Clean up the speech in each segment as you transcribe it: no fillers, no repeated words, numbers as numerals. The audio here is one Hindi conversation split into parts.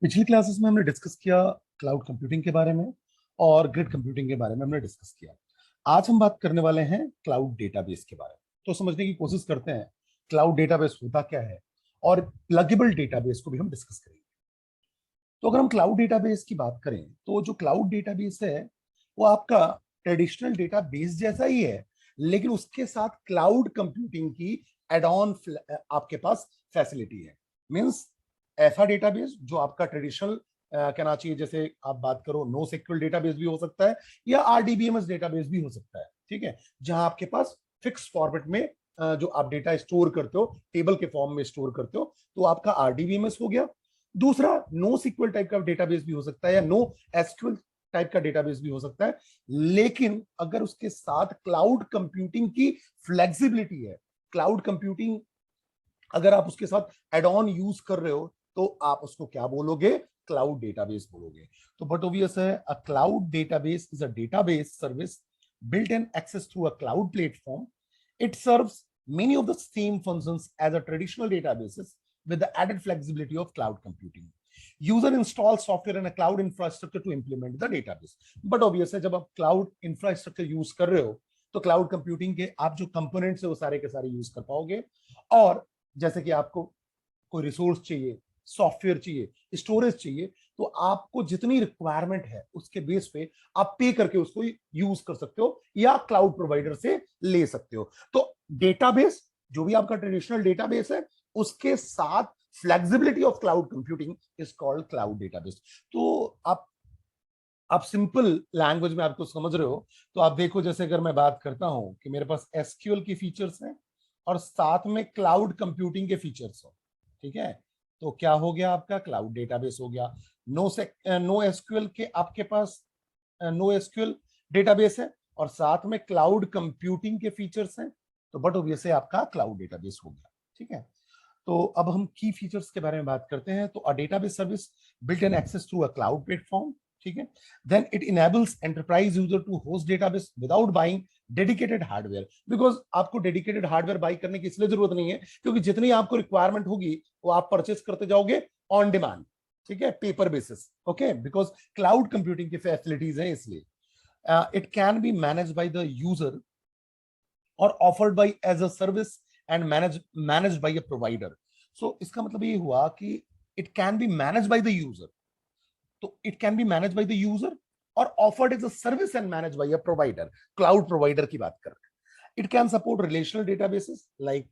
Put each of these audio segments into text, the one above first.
पिछली क्लासेस में हमने डिस्कस किया क्लाउड कंप्यूटिंग के बारे में और ग्रिड कंप्यूटिंग के बारे में हमने डिस्कस किया। आज हम बात करने वाले हैं क्लाउड डेटाबेस के बारे में। तो समझने की कोशिश करते हैं क्लाउड डेटाबेस होता क्या है और प्लगेबल डेटाबेस को भी हम डिस्कस करेंगे। तो अगर हम क्लाउड डेटाबेस की बात करें तो जो क्लाउड डेटाबेस है वो आपका ट्रेडिशनल डेटाबेस जैसा ही है, लेकिन उसके साथ क्लाउड कंप्यूटिंग की एड ऑन आपके पास फैसिलिटी है। मींस ऐसा डेटाबेस जो आपका ट्रेडिशनल कहना चाहिए, जैसे आप बात करो नो सिक्वल डेटाबेस भी हो सकता है या आरडीबीएमएस डेटाबेस भी हो सकता है, ठीक है, जहां आपके पास फिक्स फॉर्मेट में जो आप डेटा स्टोर करते हो, टेबल के फॉर्म में स्टोर करते हो, तो आपका आरडीबीएमएस हो गया। दूसरा नो सिक्वल टाइप का डेटाबेस भी हो सकता है या नो एसक्यूएल टाइप का डेटाबेस भी हो सकता है, लेकिन अगर उसके साथ क्लाउड कंप्यूटिंग की फ्लेक्सिबिलिटी है, क्लाउड कंप्यूटिंग अगर आप उसके साथ एड ऑन यूज कर रहे हो तो आप उसको क्या बोलोगे? क्लाउड डेटाबेस बोलोगे। तो बट ऑब्वियस है, a cloud database is a database service built and access through a cloud platform. It serves many of the same functions as a traditional databases with the added flexibility of cloud computing. User installs software and a cloud infrastructure to implement the database. But obvious है, जब आप cloud infrastructure यूज कर रहे हो तो क्लाउड कंप्यूटिंग के आप जो कंपोनेंट्स है वो सारे के सारे यूज कर पाओगे। और जैसे कि आपको कोई रिसोर्स चाहिए, सॉफ्टवेयर चाहिए, स्टोरेज चाहिए, तो आपको जितनी रिक्वायरमेंट है उसके बेस पे आप पे करके उसको यूज कर सकते हो या क्लाउड प्रोवाइडर से ले सकते हो। तो डेटाबेस जो भी आपका ट्रेडिशनल डेटाबेस है उसके साथ flexibility of cloud computing is called cloud database. तो आप सिंपल लैंग्वेज में आपको समझ रहे हो तो आप देखो, जैसे अगर मैं बात करता हूं कि मेरे पास एसक्यूएल की फीचर्स हैं और साथ में क्लाउड कंप्यूटिंग के फीचर्स हो, ठीक है, तो क्या हो गया? आपका क्लाउड डेटाबेस हो गया। नो एसक्यूएल के आपके पास नो एसक्यूएल डेटाबेस है और साथ में क्लाउड कंप्यूटिंग के फीचर्स हैं, तो बट ऑब्वियसली आपका क्लाउड डेटाबेस हो गया, ठीक है। तो अब हम की फीचर्स के बारे में बात करते हैं। तो a database service built and access through a cloud platform, ठीक है। Then it enables enterprise user to host database without buying dedicated hardware. Because आपको डेडिकेटेड हार्डवेयर बाई करने की इसलिए जरूरत नहीं है क्योंकि जितनी आपको रिक्वायरमेंट होगी वो आप परचेस करते जाओगे ऑन डिमांड, ठीक है, paper basis, okay, because cloud computing की फैसिलिटीज है इसलिए। It can be manage by the user और offered by as a service and manage by a provider. So इसका मतलब ये हुआ कि it can be manage by the user, तो it can be manage by the user और offered as a service and manage by a provider, cloud provider की बात कर रहे हैं। It can support relational databases like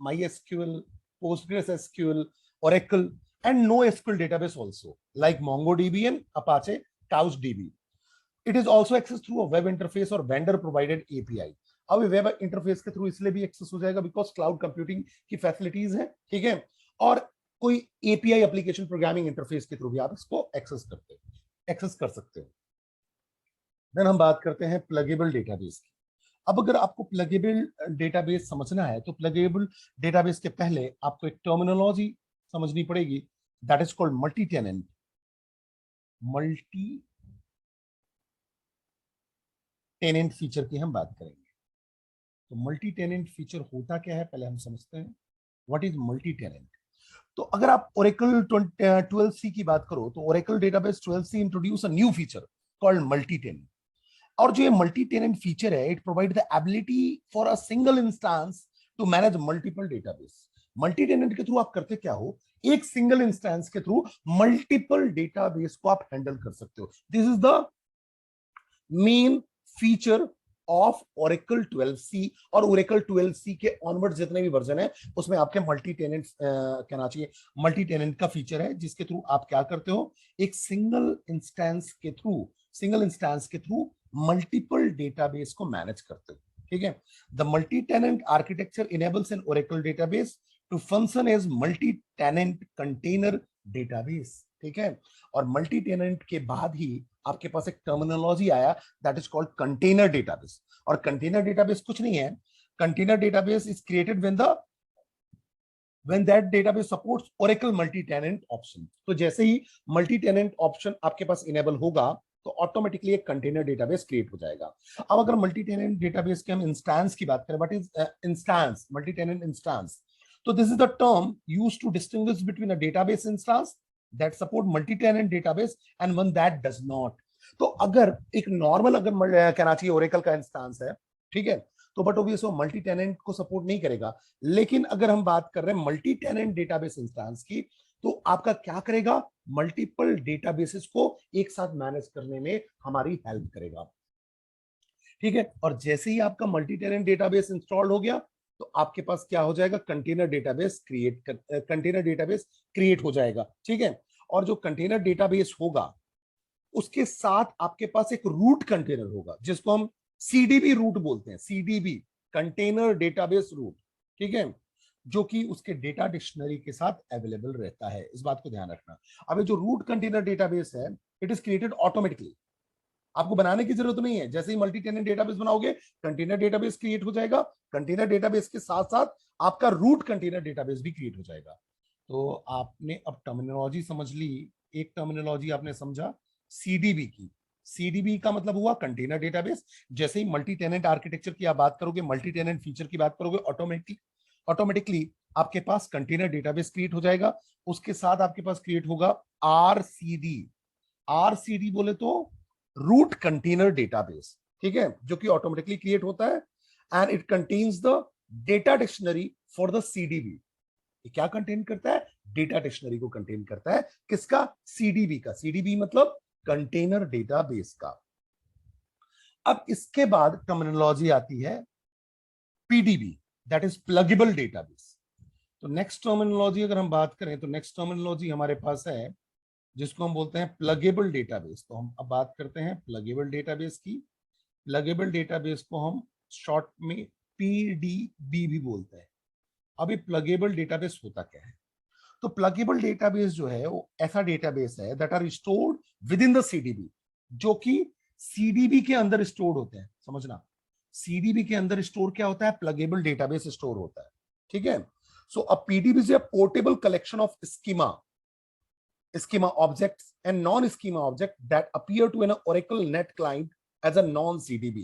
MySQL, PostgreSQL, Oracle, and NoSQL database also like MongoDB and Apache CouchDB. It is also access through a web interface और वेंडर प्रोवाइडेड एपीआई। अब वेब इंटरफेस के थ्रू इसलिए भी एक्सेस हो जाएगा बिकॉज क्लाउड कंप्यूटिंग की फैसिलिटीज है, ठीक है, और कोई एपीआई एप्लीकेशन प्रोग्रामिंग इंटरफेस के थ्रू भी आप इसको एक्सेस कर सकते हो। देन हम बात करते हैं प्लगेबल डेटाबेस की। अब अगर आपको प्लगेबल डेटाबेस समझना है तो प्लगेबल डेटाबेस के पहले आपको एक टर्मिनोलॉजी समझनी पड़ेगी, that is called multi tenant. Multi tenant feature की हम बात करेंगे। तो मल्टी टेनेंट फीचर होता क्या है पहले हम समझते हैं। What is multi tenant? तो अगर आप ओरेकल 12c की बात करो तो Oracle database 12c introduce a new feature called multi tenant. और जो ये मल्टी टेनेंट फीचर है, it provide the ability for a single instance to manage multiple database. Multi tenant के थ्रू आप करते क्या हो? एक सिंगल इंस्टेंस के थ्रू मल्टीपल डेटाबेस को आप हैंडल कर सकते हो। This is the main feature of Oracle 12c। और ओरेकल 12c के ऑनवर्ड जितने भी वर्जन है उसमें आपके मल्टी टेनेंट कहना चाहिए मल्टी टेनेंट का फीचर है, जिसके थ्रू आप क्या करते हो? एक सिंगल इंस्टेंस के थ्रू मल्टीपल डेटाबेस को मैनेज करते हो, ठीक है। The multi tenant architecture enables an Oracle database to function as multi tenant container database, ठीक है। और मल्टी टेनेंट के बाद ही आपके पास एक टर्मिनोलॉजी आया, that is called container database. और कंटेनर डेटाबेस कुछ नहीं है, container database is created when that database supports Oracle multi-tenant option। तो जैसे ही मल्टी टेनेंट ऑप्शन आपके पास इनेबल होगा तो ऑटोमेटिकली एक कंटेनर डेटाबेस क्रिएट हो जाएगा। अब अगर मल्टी टेनेंट डेटाबेस के हम इंस्टेंस की बात करें, what is instance? Multi tenant instance. तो this is the term used to distinguish between a database instance that support multi-tenant database and one that does not. तो अगर एक नॉर्मल अगर कहना चाहिए ओरेकल का इंस्टांस है, ठीक है, तो बट ऑब्वियस वो मल्टी टेनेंट को सपोर्ट नहीं करेगा। लेकिन अगर हम बात कर रहे हैं मल्टी टेनेंट डेटाबेस इंस्टांस की, तो आपका क्या करेगा, मल्टीपल डेटाबेसेस को एक साथ मैनेज करने में हमारी हेल्प करेगा, ठीक है। और जैसे ही आपका मल्टी टेनेंट डेटाबेस इंस्टॉल हो गया, तो आपके पास क्या हो जाएगा, कंटेनर डेटाबेस क्रिएट हो जाएगा, ठीक है। और जो कंटेनर डेटाबेस होगा उसके साथ आपके पास एक रूट कंटेनर होगा जिसको हम सीडीबी रूट बोलते हैं, सीडीबी कंटेनर डेटाबेस रूट, ठीक है, जो कि उसके डेटा डिक्शनरी के साथ अवेलेबल रहता है। इस बात को ध्यान रखना। अब जो रूट कंटेनर डेटाबेस है, इट इज क्रिएटेड ऑटोमेटिकली, आपको बनाने की जरूरत नहीं है। जैसे ही मल्टी टेनेंट डेटाबेस बनाओगे, कंटेनर डेटाबेस क्रिएट हो जाएगा, कंटेनर डेटाबेस के साथ साथ आपका रूट कंटेनर डेटाबेस भी क्रिएट हो जाएगा। तो आपने अब टर्मिनोलॉजी समझ ली। एक टर्मिनोलॉजी आपने समझा सीडीबी की। सीडीबी का मतलब हुआ कंटेनर डेटाबेस। जैसे ही मल्टी टेनेंट आर्किटेक्चर की आप बात करोगे, मल्टी टेनेंट फीचर की बात करोगे, ऑटोमेटिकली आपके पास कंटेनर डेटाबेस क्रिएट हो जाएगा। उसके साथ आपके पास क्रिएट होगा आरसीडी। आरसीडी बोले तो रूट कंटेनर डेटाबेस, ठीक है, जो कि ऑटोमेटिकली क्रिएट होता है and it contains the data dictionary for the CDB. ये क्या कंटेन करता है, डेटा डिक्शनरी को कंटेन करता है। किसका, सीडीबी का। सीडीबी मतलब कंटेनर डेटाबेस का। अब इसके बाद टर्मिनोलॉजी आती है PDB, that is pluggable database. तो नेक्स्ट टर्मिनोलॉजी अगर हम बात करें, तो नेक्स्ट टर्मिनोलॉजी हमारे पास है जिसको हम बोलते हैं प्लगेबल डेटाबेस। तो हम अब बात करते हैं प्लगेबल डेटाबेस की। प्लगेबल डेटाबेस को हम शॉर्ट में पीडीबी भी बोलते हैं। अब ये प्लगेबल डेटाबेस होता क्या है, तो प्लगेबल डेटाबेस जो है वो ऐसा डेटाबेस है that are stored within the CDB, जो कि सीडीबी के अंदर स्टोर्ड होते हैं। समझना, सीडीबी के अंदर स्टोर क्या होता है, प्लगेबल डेटाबेस स्टोर होता है, ठीक है। So a PDB is a portable collection of schema objects and non-schema object that appear to an Oracle net client as a non-CDB।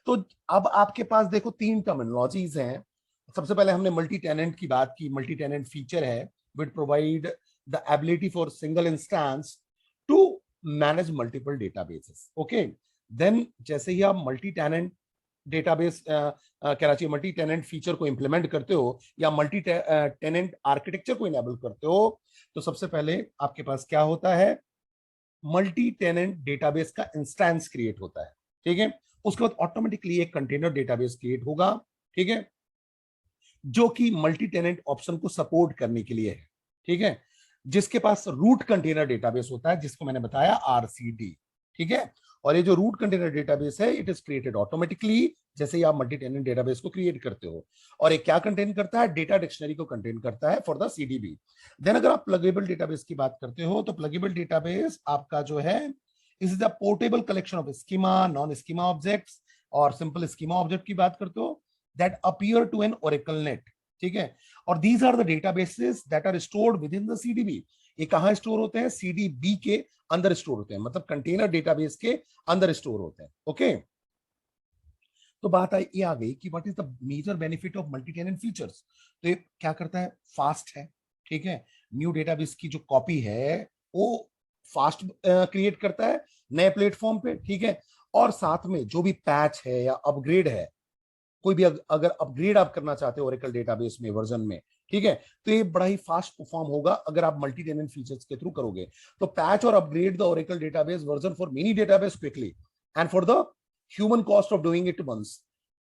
तो अब आपके पास देखो तीन टर्मिनोलॉजीज हैं। सबसे पहले हमने मल्टी टेनेंट की बात की। मल्टी टेनेंट फीचर है which provide the ability for single instance to manage multiple databases. Okay, then जैसे ही आप मल्टी टेनेंट डेटाबेस कहना चाहिए मल्टी टेनेंट फीचर को इंप्लीमेंट करते हो या मल्टी टेनेंट आर्किटेक्चर को इनेबल करते हो, तो सबसे पहले आपके पास क्या होता है, मल्टी टेनेंट डेटाबेस का इंस्टेंस क्रिएट होता है, ठीक है। उसके बाद ऑटोमेटिकली एक कंटेनर डेटाबेस क्रिएट होगा, ठीक है, जो कि मल्टी टेनेंट ऑप्शन को सपोर्ट करने के लिए है, ठीक है, जिसके पास रूट कंटेनर डेटाबेस होता है जिसको मैंने बताया आरसीडी, ठीक है। और ये जो रूट कंटेनर डेटाबेस है इट इज क्रिएटेड ऑटोमेटिकली जैसे ही आप मल्टी टेनेंट डेटाबेस को क्रिएट करते हो। और ये क्या कंटेन करता है, डेटा डिक्शनरी को कंटेन करता है फॉर द सीडीबी। देन अगर आप प्लगेबल डेटाबेस की बात करते हो, तो प्लगेबल डेटाबेस आपका जो है is the portable collection of schema, non schema objects और सिंपल स्कीमा ऑब्जेक्ट की बात करते हो that appear to an Oracle net, ठीक है। और these are the databases that are stored within the CDB. ये कहां स्टोर होते हैं, सीडीबी के अंदर स्टोर होते हैं, मतलब कंटेनर डेटाबेस के अंदर स्टोर होते हैं। ओके, तो बात ये आ गई कि what is the major benefit of multi tenant features. तो ये क्या करता है, फास्ट है, ठीक है। न्यू डेटाबेस की जो कॉपी है वो फास्ट क्रिएट करता है नए प्लेटफॉर्म पे, ठीक है। और साथ में जो भी पैच है या अपग्रेड है, कोई भी अगर अपग्रेड आप करना चाहते हो ओरेकल डेटाबेस में वर्जन में, ठीक है, तो ये बड़ा ही फास्ट परफॉर्म होगा अगर आप मल्टी टेनेंट फीचर्स के थ्रू करोगे। तो पैच और upgrade the Oracle database version for many database quickly and for the human cost of doing it once.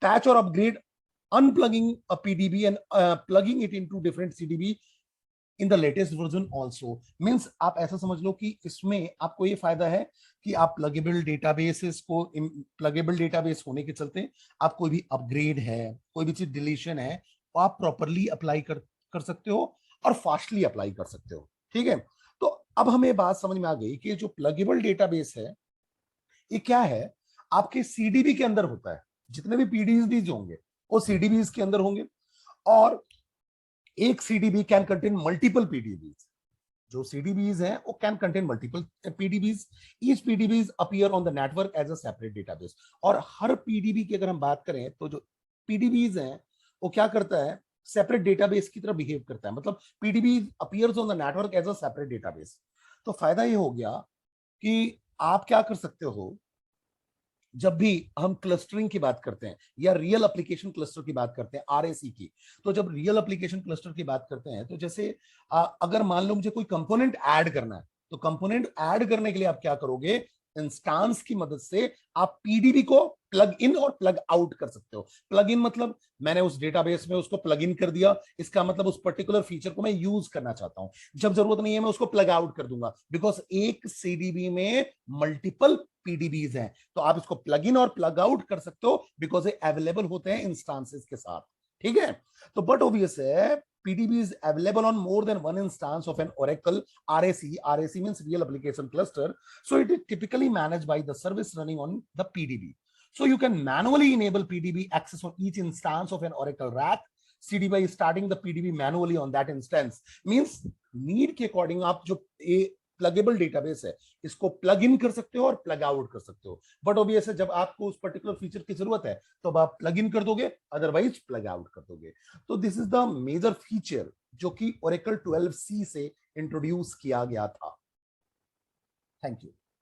Patch or upgrade, unplugging a PDB and plugging it into different CDB in the latest version also means आप ऐसा समझ लो कि इसमें आपको ये फायदा है कि आप प्लगेबल डेटाबेसेस को, प्लगेबल डेटाबेस होने के चलते आप कोई भी अपग्रेड है, कोई भी चीज डिलीशन है, वो आप प्रॉपरली अप्लाई कर सकते हो और फास्टली अप्लाई कर सकते हो, ठीक है। तो अब हमें बात समझ में आ गई कि जो प्लगेबल डेटाबेस है ये क्या है, आपके सीडीबी के अंदर होता है। जितने भी पीडीबीज होंगे वो सीडीबीज के अंदर होंगे और एक CDB can contain multiple PDBs. जो सीडीबीज हैं वो can contain multiple PDBs. Each PDBs appear on the network as a separate database. और हर पीडीबी की अगर हम बात करें तो जो पीडीबीज हैं वो क्या करता है, सेपरेट डेटाबेस की तरह बिहेव करता है। मतलब PDB appears on the network as a separate database. तो फायदा ये हो गया कि आप क्या कर सकते हो, जब भी हम क्लस्टरिंग की बात करते हैं या रियल एप्लीकेशन क्लस्टर की बात करते हैं, आरएसी की, तो जब रियल एप्लीकेशन क्लस्टर की बात करते हैं तो जैसे अगर मान लो मुझे कोई कंपोनेंट ऐड करना है, तो कंपोनेंट ऐड करने के लिए आप क्या करोगे, इंस्टांस की मदद से आप पीडीबी को प्लग इन और प्लग आउट कर सकते हो। प्लग इन मतलब मैंने उस डेटाबेस में उसको प्लग इन कर दिया, इसका मतलब उस पर्टिकुलर फीचर को मैं यूज करना चाहता हूं, जब जरूरत नहीं है मैं उसको प्लग आउट कर दूंगा, बिकॉज एक सीडीबी में मल्टीपल पीडीबीज हैं, तो आप इसको प्लग इन और प्लग आउट कर सकते हो बिकॉज ये अवेलेबल होते हैं इंस्टांसेस के साथ। ठीक है, तो बट ऑब्वियस है PDB is available on more than one instance of an Oracle RAC. RAC means Real Application Cluster. So it is typically managed by the service running on the PDB. So you can manually enable PDB access on each instance of an Oracle RAC CD by starting the PDB manually on that instance. Means need के according आप जो प्लगेबल डेटाबेस है इसको प्लग इन कर सकते हो और प्लग आउट कर सकते हो, बट ऑब्वियस है जब आपको उस पर्टिकुलर फीचर की जरूरत है तो अब आप प्लग इन कर दोगे, अदरवाइज प्लग आउट कर दोगे। तो this is the major feature जो कि Oracle 12c से इंट्रोड्यूस किया गया था। Thank you.